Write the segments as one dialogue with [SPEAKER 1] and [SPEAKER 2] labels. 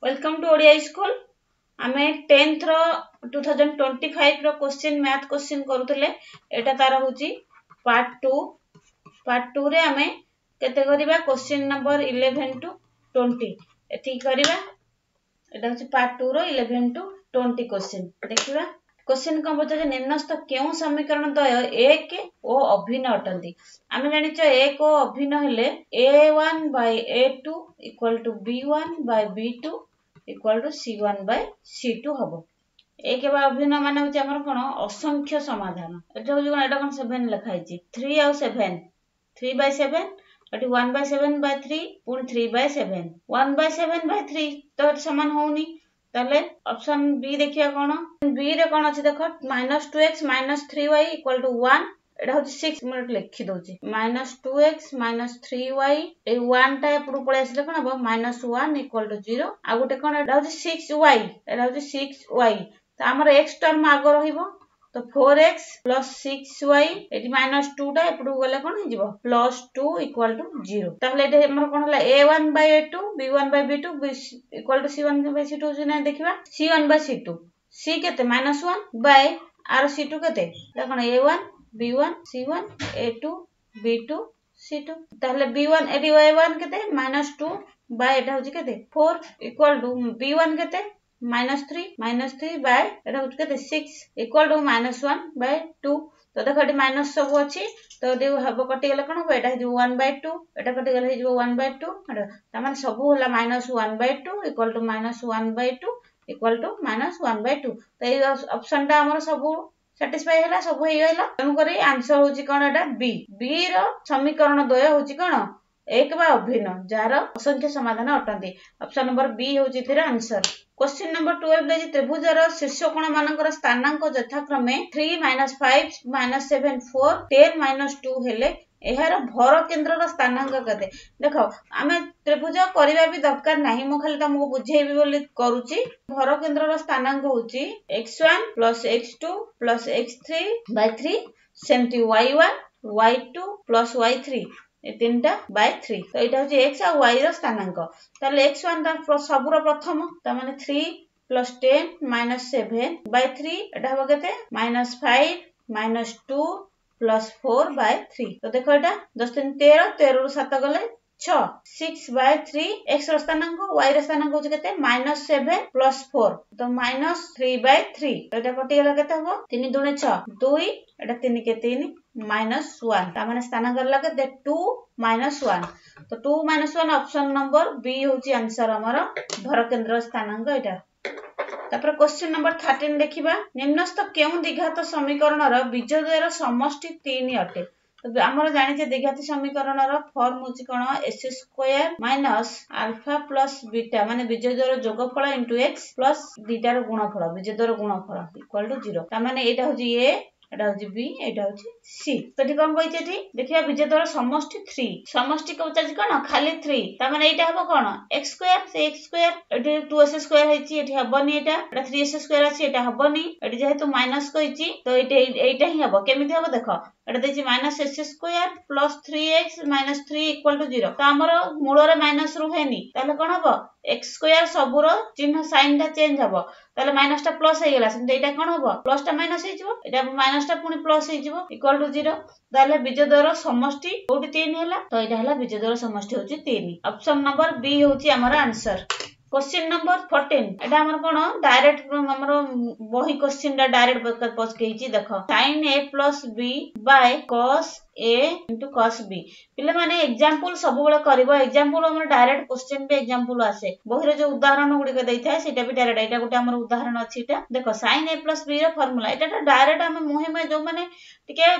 [SPEAKER 1] Welcome to Odia school. आमे 10th रो 2025 रो question math question करूतले। एटा तार होची पार्ट 2 रे आमे केते करिबा क्वेश्चन नंबर 11 टू 20 एठी करिबा। एटा होची पार्ट 2 रो 11 टू 20 क्वेश्चन देखिबा। क्वेश्चन को बता निम्नस्थ केउ समीकरण द्वय एक ओ अभिन्न अटंती। आमे जानिचो एक ओ अभिन्न हेले a1 by a2 equal to b1 by b2 equal to c1 by c2 हबो। एक बा अभिन्न माने होची हमर कोन असंख्य समाधान। एटा होची कोन एटा कोन 7 लिखा हिची 3 और 7 3 by 7 एटी 1 by 7 by 3 पुन 3 by 7 1 by 7 by 3 तो समान होउनी। ताले ऑप्शन बी देखिया कोन बी रे कोन अछि देखो -2x - 3y equal to 1 एटा होची 6 मिनट लिखि दोची -2x - 3y ए 1 टा एपडू पळे आसले कोन हबो -1 equal to 0 आ गुटे कोन एटा होची 6y एटा होची 6y त हमर x टर्म आगो रहिबो तो 4x plus 6y एटी -2 टा एपडू गले कोन हि जिवो +2 equal to 0 ताले एटे हमर कोन हला a1 by a2 b1 by b2 equal to c1 by c2 जिना देखिबा c1 by c2 c केते -1 by आर c2 केते त कोन a1 b1 c1 a2 b2 c2 ताले b1 एटी a1 केते -2 by एटा होची केते 4 equal to b1 केते -3 by एटा होची केते 6 equal to -1 by 2 तो देखो एटी माइनस सब अछि तो दे हबो कटि गेले कोन हबो एटा हि 1 by 2 एटा कटि गेले हि 1 by 2 त माने सब होला -1 by 2 equal to -1 by 2 equal to -1 by 2 तो ए ऑप्शन टा हमर सब सैटिस्फाई होला सब होई गेला। तनु करी आंसर होची कोन एटा बी बी रो समीकरण द्वय होची कोन एक बा अभिन्न जार असंख्य समाधान अटंती। ऑप्शन नंबर बी होची तेरा आंसर। क्वेश्चन नंबर 12 देजी त्रिभुजर शीर्षकोण मानकर स्थानांक यथाक्रमे 3 - 5 - 7 4 10 - 2 हेले एहार भर केंद्रर स्थानांक केते देखो आमे त्रिभुज करिबा भी दरकार नाही मो खाली तुमको बुझेइबी बोली करूची। भर केंद्रर स्थानांक होची x1 + x2 + x3 by 3 सेमती y1 y2 + y3 ए तीनटा by 3 तो एटा होची x आ y रो स्थानांक ताले x1 ता सबुर प्रथम त माने 3 + 10 - 7 by 3 एटा हो केते -5 - 2 + 4 by 3 तो देखो एटा 10 3 13 13 रु 7 गले 6 6 by 3 x रो स्थानांक y रो स्थानांक होची केते -7 + 4 तो -3 by 3 तो एटा कटि गेला केते हो 3 2 6 2 एटा 3 के 3 -1 ता माने स्थानांक करला केते 2 - 1 तो 2 - 1 ऑप्शन नंबर बी होची आंसर हमर भर केंद्र स्थानांक एटा। तापर क्वेश्चन नंबर 13 देखिबा निम्नस्थ केउ द्विघात समीकरणर बीजद्वयर समष्टि 3 अटे। तो हमर जानि जे द्विघात समीकरणर फॉर्म होची कोन x² - अल्फा + बीटा माने बीजद्वयर जोगफल * x + बीटा रो गुणफल बीजद्वयर गुणफल इक्वल टू 0 ता माने एटा होची a एटा होची b एटा होची c तो ठीक कोन कहिचे एठी देखिया बीजद्वयर समष्टि 3 समष्टि को चाची कोन खाली 3 ता माने एटा हबो कोन x² से x² एठी 2s² हेची एठी हबनी एटा 3s² अछि एटा हबनी एठी जेहेतु माइनस कहिची तो एटा ही हबो केमिति हबो देखो एटा देछि -s² + 3x - 3 equal to 0 तो हमर मूल रे माइनस रु हेनी ताले कोन हबो x² सबुरो चिन्ह साइन टा चेंज हबो ताले माइनस टा प्लस हे गेला सेम एटा कोन हबो प्लस टा माइनस हे जिवो एटा माइनस टा पुनी प्लस हे जिवो इक्वल टू 0 ताले बीजद्वयर समष्टि कोठी 3 हैला तो एटा हैला बीजद्वयर समष्टि होची 3 ऑप्शन नंबर बी होची हमर आंसर। क्वेश्चन नंबर 14 एटा हमर कोन डायरेक्ट हमर बही क्वेश्चन दा डायरेक्ट पचकेची देखो sin a + b by cos a into cos b पिले माने एग्जांपल सब बेले करबो एग्जांपल हमर डायरेक्ट क्वेश्चन पे एग्जांपल आसे बही रे जो उदाहरण गुडी के दैथाय सेटा भी डायरेक्ट एटा गुटे हमर उदाहरण अछि एटा देखो sin a + b रो फार्मूला एटा डायरेक्ट हम मुहे जो माने टिके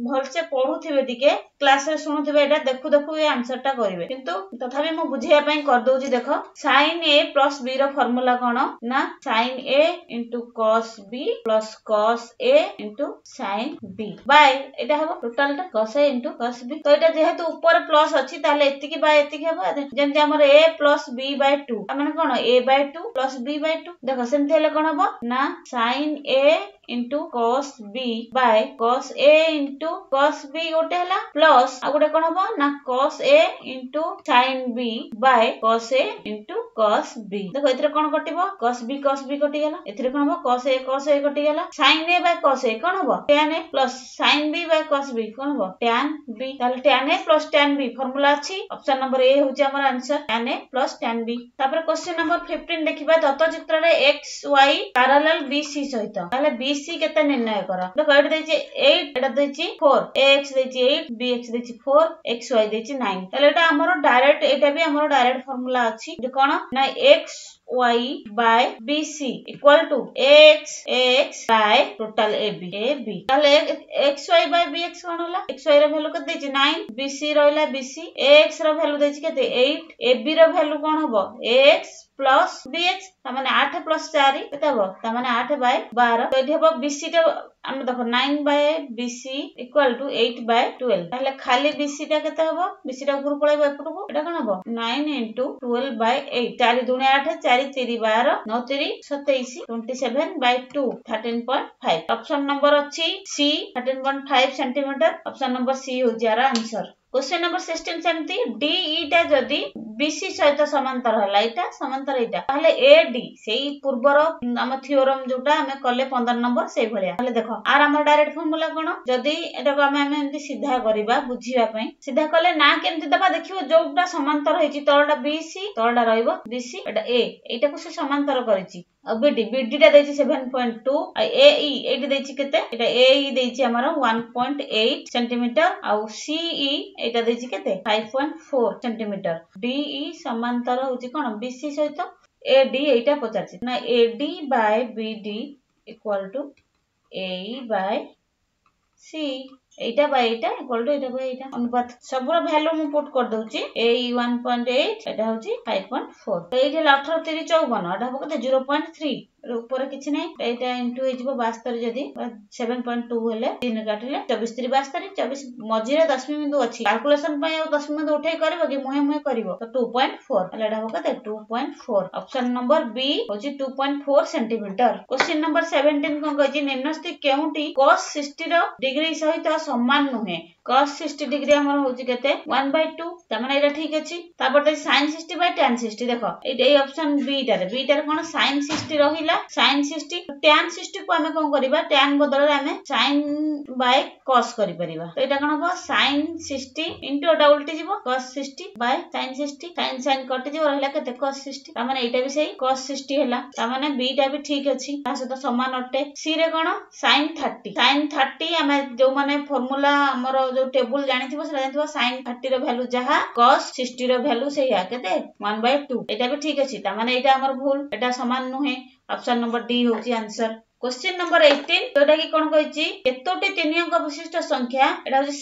[SPEAKER 1] भलसे पढुथिबे टिके क्लास रे सुनुथिबे एटा देखु देखु ए आंसर टा करिवे किंतु तथापि मो बुझिया पई कर दोजी देखो sin a + b रो फार्मूला कोन ना sin a * cos b + cos a * sin b bye एटा हबो टोटल टा cos cos a into cos b। तो एटा जेहेतु ऊपर प्लस अछि ताले एतिकी बाय एतिकी हेबो जेंति हमर a plus b by 2 माने कोन a by 2 plus b by 2 देखो सेमति हेले कोन हबो ना sin a into cos b by cos a into cos b गोटे हला प्लस आ गोटे कोन हबो ना cos a into sin b by cos a into cos b। देखो एथरे कोन कटिबो cos b कटि गेला एथरे कोन हबो cos a कटि गेला sin a by cos a कोन हबो tan a plus sin b by cos b कोन हबो tan b। ताले tan a plus tan b formula अछि ऑप्शन नंबर ए होउची हमर answer tan a plus tan b। तापर question number 15 देखिबा दत्त चित्र रे x y पैरेलल bc सहित ताले bc केते निर्णय कर। देखो एटा देछि 8 एटा देछि 4 ax देछि 8 bx देछि 4 xy देछि 9 ताले एटा हमर डायरेक्ट एटा भी हमर डायरेक्ट फार्मूला अछि जे कोन ना x y by bc equal to ax by total ab ताले xy by bx कोन होला xy रो वैल्यू केते देछि 9 bc रहला bc ax रो वैल्यू देछि केते 8 ab रो वैल्यू कोन हबो ax plus bx तामाने 8 plus 4 केते हबो तामाने 8 by 12 तो एठी हबो bc टा हम देखो 9 by bc equal to 8 by 12 ताले खाली bc टा केते हबो bc टा ऊपर पळाइबो एपटको एटा कोन हबो 9 into 12 by 8 4 दूने 8 4 3 12 9 3 27 27 by 2 13.5 option number अछि C 13.5 centimetre option number C हो जारा आंसर। क्वेश्चन नंबर 16 सेमती डी ईटा जदी बीसी सहित समांतर हला एटा समांतर एटा ताले एडी सेही पूर्वर हम थ्योरम जोटा हमें कले 15 नंबर सेही भलिया ताले देखो आर हमर डायरेक्ट फार्मूला कोन जदी एटा को हमें एंती सीधा करबा बुझिबा पई सीधा कले ना केमती दबा देखियो जोटा समांतर होईची तळडा बीसी तळडा रहइबो बीसी एटा ए एटा को से समांतर करिची अब बीडी टा देछि 7.2 आ एई एटी देछि केते एटा एई देछि हमर 1.8 सेंटीमीटर आ सीई एटा देछि केते 5.4 सेंटीमीटर डीई समांतर होछि कोन बीसी सहित एडी एटा पचाछि ना AD by BD equal to AE by C एटा by Etah equal to Etah by एटा अनुपात सबरो वैल्यू मु पुट कर दउची एई 1.8 एटा होछि 5.4 तो एजे 18 30 54 एटा हो कते 0.3 ऊपर किछि नै एटा इनटू हे जिवो 72 जदी 7.2 हेले 3 काटिले 24 3 72 24 मझिरे 10 बिंदु अछि कैलकुलेशन पय 10 बिंदु उठै करबो कि मुहे मुहे करबो तो 2.4 हेले एटा हो कते 2.4 ऑप्शन नंबर बी होछि 2.4 सेंटीमीटर। क्वेश्चन नंबर 17 कोन कहछि निम्नस्थ केउटी cos 60 रो डिग्री सहित समान नुहे cos 60 डिग्री हमर होछि केते 1/2 त माने एटा ठीक अछि तापर sin 60 by tan 60 देखो ए ऑप्शन बी टारे कोन sin 60 रहिला sin 60 tan 60 को हमें कोन करबा tan बदल रे हमें sin by cos करि परिबा तो एटा कोन हो sin 60 इनटू एटा उल्टी जिवो cos 60 by sin 60 sin कटि जिवो रहला केते cos 60 त माने एटा भी सही cos 60 हैला त माने बी टा भी ठीक अछि ता सहित समान अटे सी रे कोन sin 30 हमें जो माने फार्मूला हमर जो टेबल जानिथिबो से जानिथिबो sin 30 रो वैल्यू जहा cos 60 रो वैल्यू सेया केते 1/2 एटा भी ठीक अछि त माने एटा हमर भूल एटा समान नुहे ऑप्शन नंबर डी होची आंसर। क्वेश्चन नंबर 18 जोटा की कोन कहिची केतोटी तीन अंक विशिष्ट संख्या एटा होची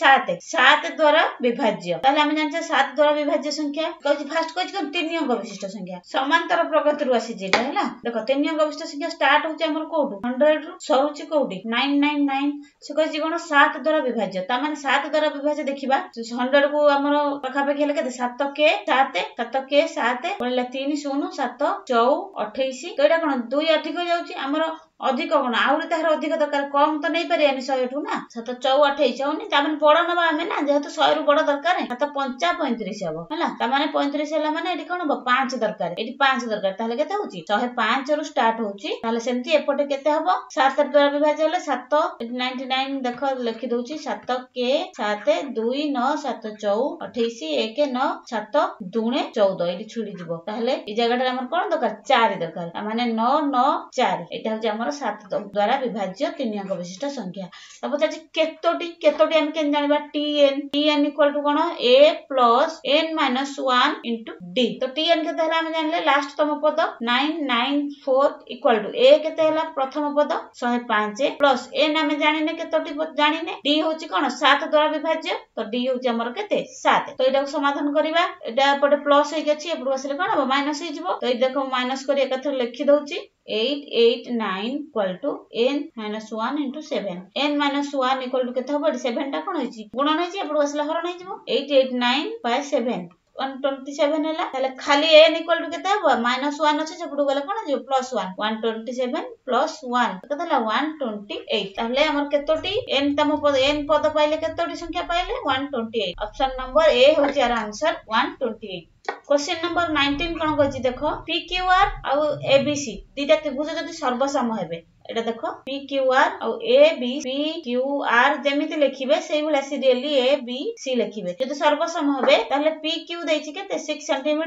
[SPEAKER 1] 7 द्वारा विभाज्य ताले हम जानछे 7 द्वारा विभाज्य संख्या कहिची फर्स्ट कहिची कोन तीन अंक विशिष्ट संख्या समांतर प्रगति रु आसी जेटा हैला देखो तीन अंक विशिष्ट संख्या स्टार्ट होची हमर कोठु 100 रु सरुची कोठी 999 से कहिची कोन 7 द्वारा विभाज्य ता माने 7 द्वारा विभाज्य देखिबा 100 को हमर पखा पखि हेले केते 7 के 7 पळला 3 0 7 4 28 तो एटा कोन 2 अधिक जाउची हमर अधिक कोन आउरी तार अधिक दरकार कम तो नै पारे हम 100 ठु ना 7 4 28 होनी ता माने बड़ नबा हमें ना जेहेतु 100 रु बड़ दरकार 7 5 35 हबो हैला ता माने 35 हैला माने एठी कोन हबो 5 दरकार एठी 5 दरकार ताले केते होची 105 रु स्टार्ट होची ताले सेमती एपटे केते हबो 7 द्वारा विभाज्य होले 7 99 देखो लिखि दउची 7 के 7 2 9 7 4 28 1 9 7 2 14 एठी छुडी जिवो ताले ई जगह हमर कोन दरकार 4 दरकार ता माने 9 9 4 एटा होची हमर 7 द्वारा विभाज्य तीन अंक विशिष्ट संख्या तब ताजी केतोटी हम केन जानिबा tn इक्वल टू कोन a plus n minus 1 into d तो tn केते हला हम जानले लास्ट तम पद 994 इक्वल टू a केते हला प्रथम पद 105 प्लस n हम जानिने केतोटी जानिने d होची कोन 7 द्वारा विभाज्य तो d होची हमर केते 7 तो एटा को समाधान करिबा एटा पटे प्लस होई गेछि एपरु आसले कोन माइनस होई जिवो तो ए देखो माइनस करी एकथर लिखि दउची 889 equal to n minus 1 into 7 n minus 1 equal to केते हबो 7 टा कोन होइची गुणन होइची एपड बसला हरण होइजबो 889 बाय 7 127 है ताले खाली n इक्वल टू केते हबो -1 अछि सेपडू गले कोन जे +1 127 + 1 केते ला 128 ताले हमर केतोटी n तम पद n पद पाइले केतोटी संख्या पाइले 128 ऑप्शन नंबर ए हो यार आंसर 128। क्वेश्चन नंबर 19 कोन कहछि देखो PQR और ABC दीटा त्रिभुज जदि सर्वसम हेबे एटा देखो PQR और AB PQR जेमिति लिखिबे सेही भला सीरियली ABC लिखिबे जदि सर्वसम हेबे ताले PQ देछि केते 6 सेंटीम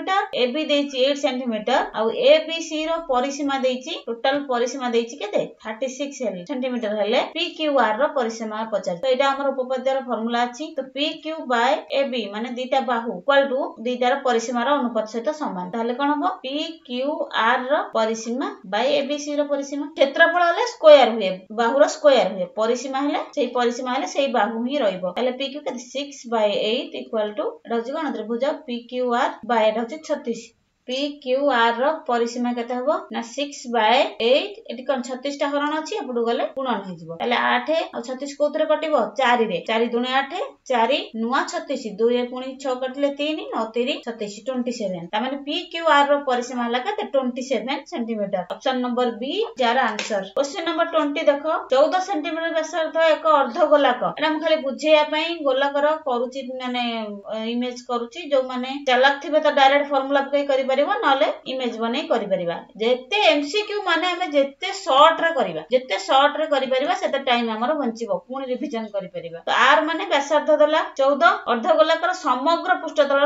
[SPEAKER 1] AB देछि 8 सेंटीम और ABC रो परिसीमा देछि टोटल परिसीमा देछि केते 36 सेंटीम हेले PQR रो परिसीमा 50 तो एटा हमर उपपाद्यर फार्मूला अछि तो PQ बाय AB माने दीटा बाहु इक्वल टू दीटा रो परिसीमा रो अनुपात सहित समान ताले कोन हबो PQR रो परिसीमा बाय ABC रो परिसीमा क्षेत्रफल हले स्क्वायर हुए बाहुर स्क्वायर हुए परिसीमा हले सेही परिसीमा हले सेही बाहु ही रहइबो ताले PQ केते 6/8 इक्वल टू एटा होची कोन त्रिभुज PQR बाय एटा होची 36 PQR रो परिसीमा केते हबो ना 6/8 एटी कोन 36 टा हरण अछि एपडू गले गुणन होइजबो ताले 8 और 36 कोतरे कटिबो 4 रे 4 दुने 8 4 नुवा 36 2 ए पुनी 6 कटले 3 9 3 36 27 ता माने PQR रो परिसीमा हला केते 27 सेंटीमीटर ऑप्शन नंबर बी यार आंसर। क्वेश्चन नंबर 20 देखो 14 सेंटीमीटर व्यासार्ध एक अर्ध गोलक एटा हम खाली बुझेया पई गोलकर करूची माने इमेज करूची जो माने चालाक थिबे त डायरेक्ट फार्मूला पकई करि परिबो नले इमेज बनै करि परिबा जेते एमसीक्यू माने हमें जेते शॉर्ट रे करि परिबा सेते टाइम हमर बंचिबो पुनी रिवीजन करि परिबा तो आर माने व्यासार्ध दला 14 अर्ध गोलकर समग्र पृष्ठतलर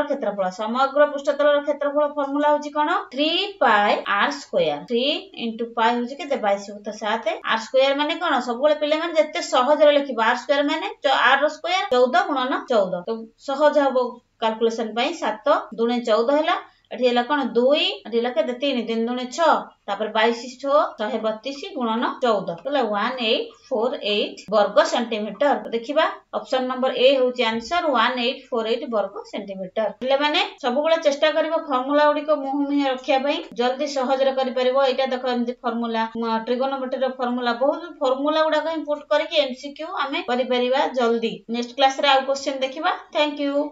[SPEAKER 1] क्षेत्रफल फार्मूला होची कोन 3 पाई r स्क्वायर 3 * पाई होची के 22 7 r स्क्वायर माने कोन सब बेले पिले माने जेते सहज रे लिखिबा r स्क्वायर माने r रो स्क्वायर 14 गुणन 14 तो सहज हबो कैलकुलेशन पई 7 दुने 14 हैला एठी हैला कोन 2 एठी हैला के 3 3 दुने 6 तापर 22 6 132 गुणन 14 तले 1848 वर्ग सेंटीमीटर देखिबा ऑप्शन नंबर ए होची आंसर 1848 वर्ग सेंटीमीटर ले माने सब बेले चेष्टा करिवो फार्मूला उडी को मुहमी रखिया पई जल्दी सहज रे करि परिवो एटा देखो एमती फार्मूला ट्रिगोनोमेट्री रो फार्मूला बहुत फार्मूला उडा को इंपोर्ट करके एमसीक्यू हमें करि परिबा जल्दी नेक्स्ट क्लास रे आ क्वेश्चन देखिबा थैंक यू।